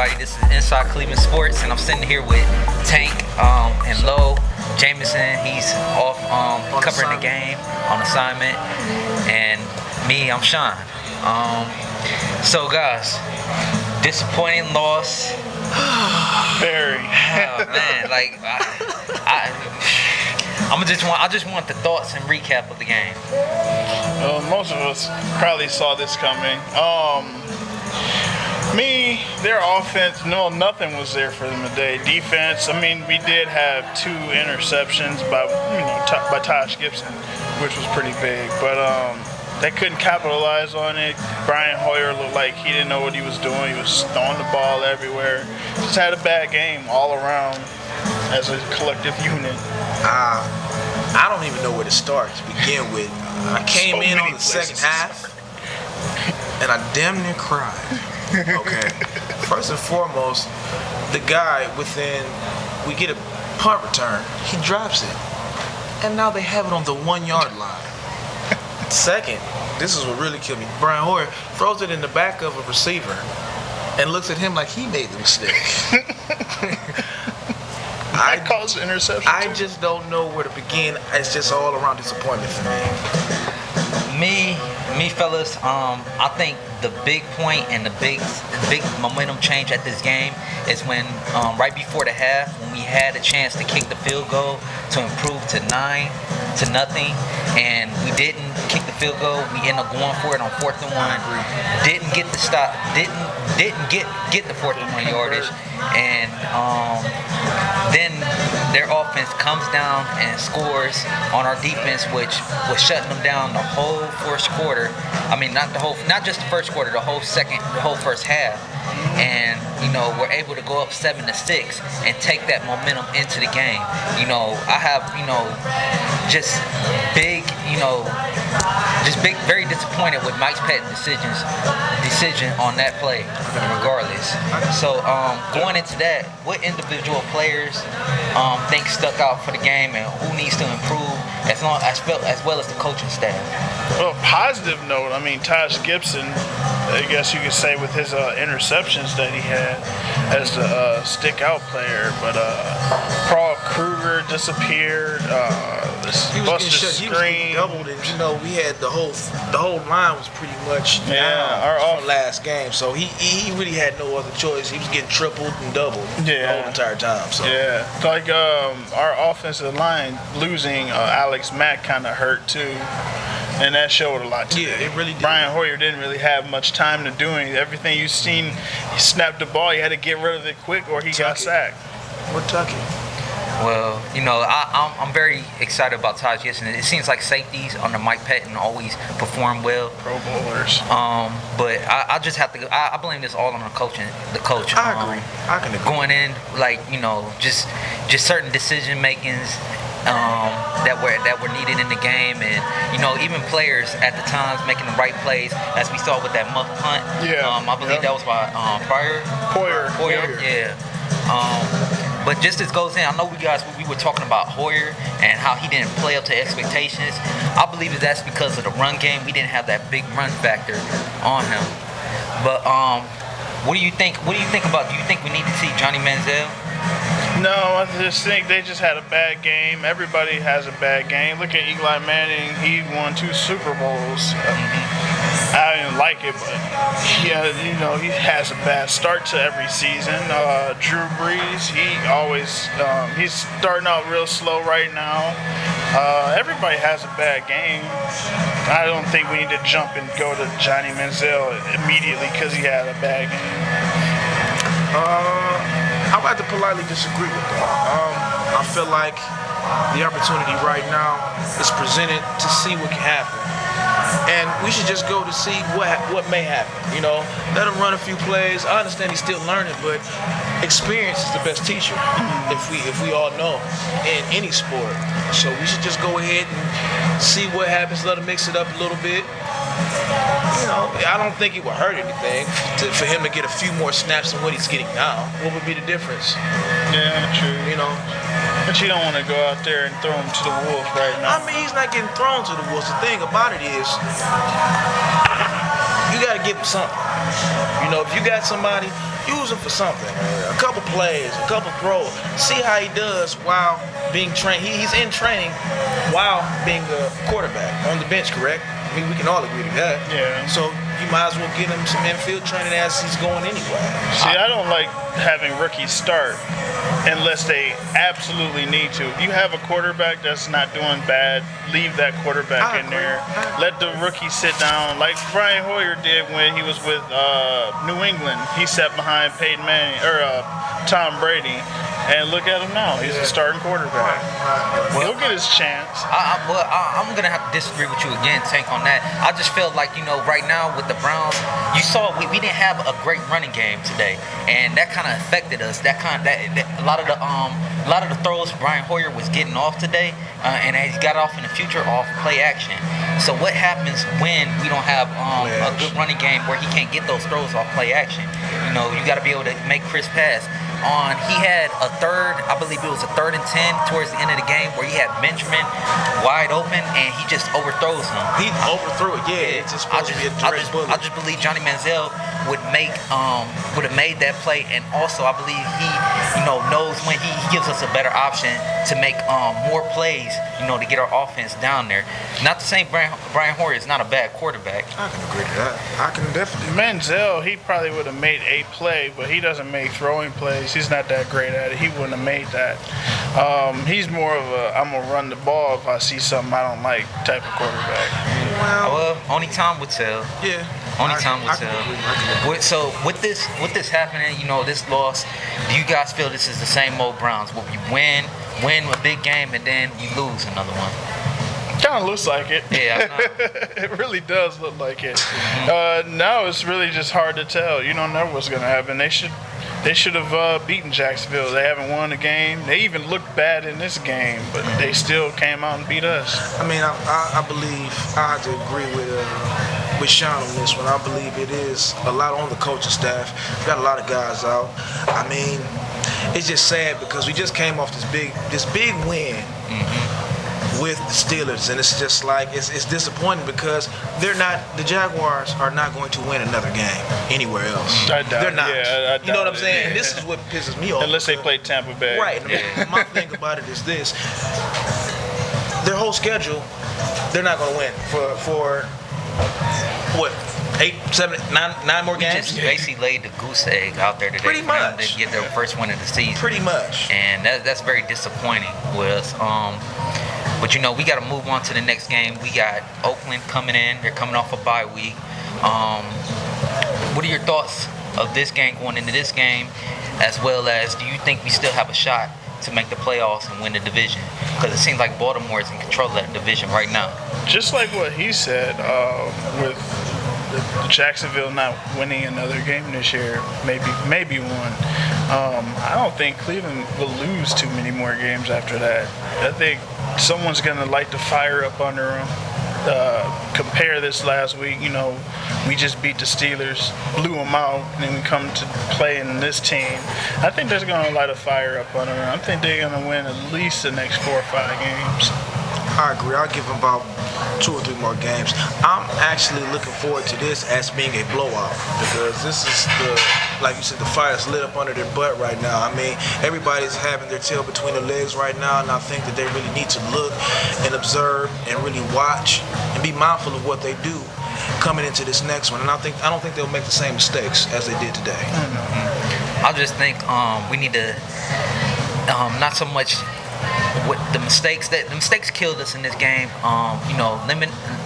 everybody? This is Inside Cleveland Sports, and I'm sitting here with Tank and Lowe. Jameson, he's off covering the game on assignment, and me, I'm Sean. So guys, disappointing loss. Very. Oh man, like I just want the thoughts and recap of the game. Well, most of us probably saw this coming. Their offense, no, nothing was there for them today. Defense, I mean, we did have 2 interceptions by Taj Gibson, which was pretty big, but they couldn't capitalize on it. Brian Hoyer looked like he didn't know what he was doing. He was throwing the ball everywhere. Just had a bad game all around as a collective unit. I don't even know where to start to begin with. I came in on the second half, and I damn near cried. Okay. First and foremost, the guy we get a punt return, he drops it. And now they have it on the 1-yard line. Second, this is what really killed me. Brian Hoyer throws it in the back of a receiver and looks at him like he made the mistake. I caused the interception. I just don't know where to begin. It's just all around disappointment for me. Me, fellas. I think the big point and the big momentum change at this game is when right before the half, when we had a chance to kick the field goal to improve to 9-0, and we didn't kick the field goal. We ended up going for it on 4th and 1. Didn't get the stop. Didn't get the 4th and 1 yardage, and then their offense comes down and scores on our defense, which was shutting them down the whole first quarter. I mean, not just the first quarter, the whole first half. And we're able to go up 7-6 and take that momentum into the game. I have just very disappointed with Mike Pettin's decision on that play, regardless. So going into that, what individual players think stuck out for the game, and who needs to improve as well as the coaching staff? Well, positive note, I mean, Taj Gibson, I guess you could say, with his interceptions that he had as the stick-out player, but Paul Kruger disappeared. He was getting doubled, and we had the whole line was pretty much down from last game, so he really had no other choice. He was getting tripled and doubled the whole entire time. So like our offensive line losing Alex Mack kind of hurt too. And that showed a lot today. Yeah, it really did. Brian Hoyer didn't really have much time to do anything. Everything you've seen, he snapped the ball. He had to get rid of it quick, or he got sacked. Or tuck it. Well, I'm very excited about Taj Gibson. It seems like safeties under Mike Pettin always perform well. Pro bowlers. But I just have to. I blame this all on the coach. I agree. I can agree. Going in, just certain decision makings that were needed in the game, and even players at the times making the right plays, as we saw with that muff punt. I believe that was by Hoyer. Yeah. But just as goes in, I know we were talking about Hoyer and how he didn't play up to expectations. I believe that's because of the run game. We didn't have that big run factor on him. But what do you think about? Do you think we need to see Johnny Manziel? No, I just think they just had a bad game. Everybody has a bad game. Look at Eli Manning. He won 2 Super Bowls. I didn't like it, but he has a bad start to every season. Drew Brees, he's starting out real slow right now. Everybody has a bad game. I don't think we need to jump and go to Johnny Manziel immediately because he had a bad game. I would have to politely disagree with that. I feel like the opportunity right now is presented to see what can happen. And we should just go to see what may happen. Let him run a few plays. I understand he's still learning, but experience is the best teacher, if we all know, in any sport. So we should just go ahead and see what happens. Let him mix it up a little bit. I don't think it would hurt anything for him to get a few more snaps than what he's getting now. What would be the difference? Yeah, true. But you don't want to go out there and throw him to the wolves right now. I mean, he's not getting thrown to the wolves. The thing about it is, you got to give him something. You know, if you got somebody, use him for something. A couple plays, a couple throws. See how he does while being trained. He's in training while being a quarterback on the bench, correct? I mean, we can all agree to that. Yeah. So you might as well get him some infield training as he's going anyway. See, I don't like having rookies start unless they absolutely need to. If you have a quarterback that's not doing bad, leave that quarterback in there. Let the rookie sit down, like Brian Hoyer did when he was with New England. He sat behind Peyton Manning or Tom Brady. And look at him now. He's a starting quarterback. He'll get his chance. I'm going to have to disagree with you again, Tank, on that. I just feel like, right now with the Browns, you saw we didn't have a great running game today. And that kind of affected us. A lot of the throws Brian Hoyer was getting off today, and he got off in the future off play action. So what happens when we don't have a good running game where he can't get those throws off play action? You got to be able to make crisp pass. He had a third, I believe it was a 3rd and 10 towards the end of the game where he had Benjamin wide open and he just overthrows him. He overthrew it, yeah. It's just supposed to be a direct bullet. I just believe Johnny Manziel would have made that play, and also I believe he, knows when he gives us a better option to make more plays, to get our offense down there. Not to say Brian Hoyer is not a bad quarterback. I can agree to that. I can definitely. Manziel, he probably would have made a play, but he doesn't make throwing plays. He's not that great at it. He wouldn't have made that. He's more of a I'm gonna run the ball if I see something I don't like type of quarterback. Well, only time would tell. Yeah. Only time will tell. So with this happening, this loss, do you guys feel this is the same old Browns? Will we win a big game and then we lose another one? Kind of looks like it. Yeah, I know. It really does look like it. Now it's really just hard to tell. You don't know what's gonna happen. They should have beaten Jacksonville. They haven't won a game. They even looked bad in this game, but they still came out and beat us. I mean, I believe I have to agree with Sean on this one. I believe it is a lot on the coaching staff. We got a lot of guys out. I mean, it's just sad because we just came off this big win with the Steelers, and it's just like it's disappointing because the Jaguars are not going to win another game anywhere else. I doubt They're not. Yeah, I you know what I'm doubt saying? it. And this is what pisses me off. Unless they play Tampa Bay. Right. My thing about it is this: their whole schedule, they're not going to win for what? 8, 7, 9 more We games? just basically laid the goose egg out there today. Pretty for them much. to get their first win of the season. Pretty much. And that's very disappointing with us. But we got to move on to the next game. We got Oakland coming in. They're coming off a bye week. What are your thoughts of this game going into this game, as well as do you think we still have a shot to make the playoffs and win the division? Because it seems like Baltimore is in control of that division right now. Just like what he said, with Jacksonville not winning another game this year, maybe one. I don't think Cleveland will lose too many more games after that. I think someone's going to light the fire up under them. Compare this last week, we just beat the Steelers, blew them out, and then we come to play in this team. I think they're going to light a fire up under them. I think they're going to win at least the next 4 or 5 games. I agree. I'll give them about 2 or 3 more games. I'm actually looking forward to this as being a blowout because this is like you said, the fire's lit up under their butt right now. I mean, everybody's having their tail between their legs right now, and I think that they really need to look and observe and really watch and be mindful of what they do coming into this next one. And I don't think they'll make the same mistakes as they did today. I just think we need to not so much with the mistakes killed us in this game.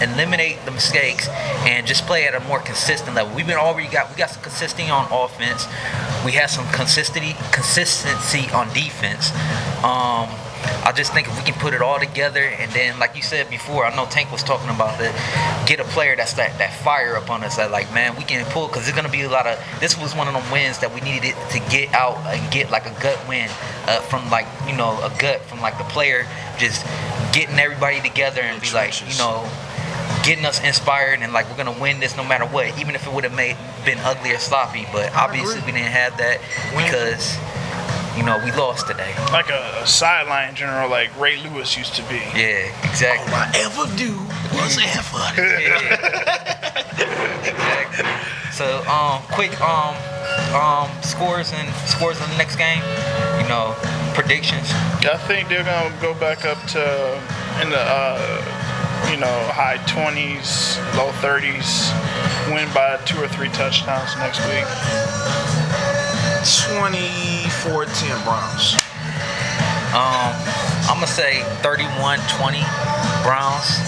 Eliminate the mistakes and just play at a more consistent level. We got some consistency on offense. We had some consistency on defense. I just think if we can put it all together, and then like you said before, I know Tank was talking about that, get a player that's that fire up on us, that like, man, we can pull, because there's going to be a lot of, this was one of them wins that we needed to get out and get like a gut win from like, a gut from like the player, just getting everybody together and be like, getting us inspired and like we're going to win this no matter what, even if it would have been ugly or sloppy. But obviously we didn't have that because we lost today. Like a sideline general like Ray Lewis used to be. Yeah, exactly. All I ever do was effort. Yeah. Exactly. So, quick, scores and scores of the next game. You know, predictions. I think they're gonna go back up to in the high 20s, low 30s, win by 2 or 3 touchdowns next week. 24-10 Browns. I'm gonna say 31-20 Browns.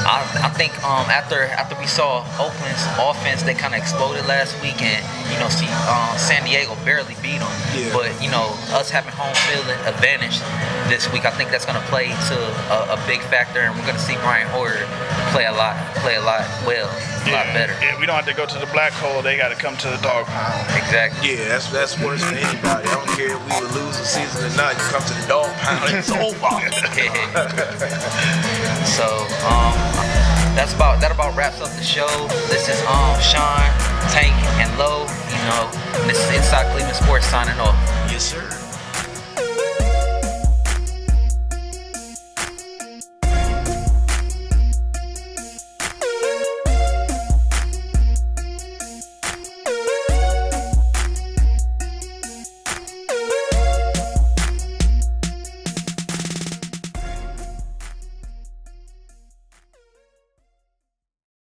I think after we saw Oakland's offense, they kind of exploded last week, and San Diego barely beat them. Yeah. But us having home field advantage this week, I think that's gonna play to a big factor, and we're gonna see Brian Hoyer play a lot better. Yeah, we don't have to go to the black hole. They got to come to the dog pound. Exactly. Yeah, that's worse than anybody. I don't care if we would lose the season or not. You come to the dog pound, it's over. So that about wraps up the show. This is Sean, Tank, and Low. This is Inside Cleveland Sports signing off. Yes, sir.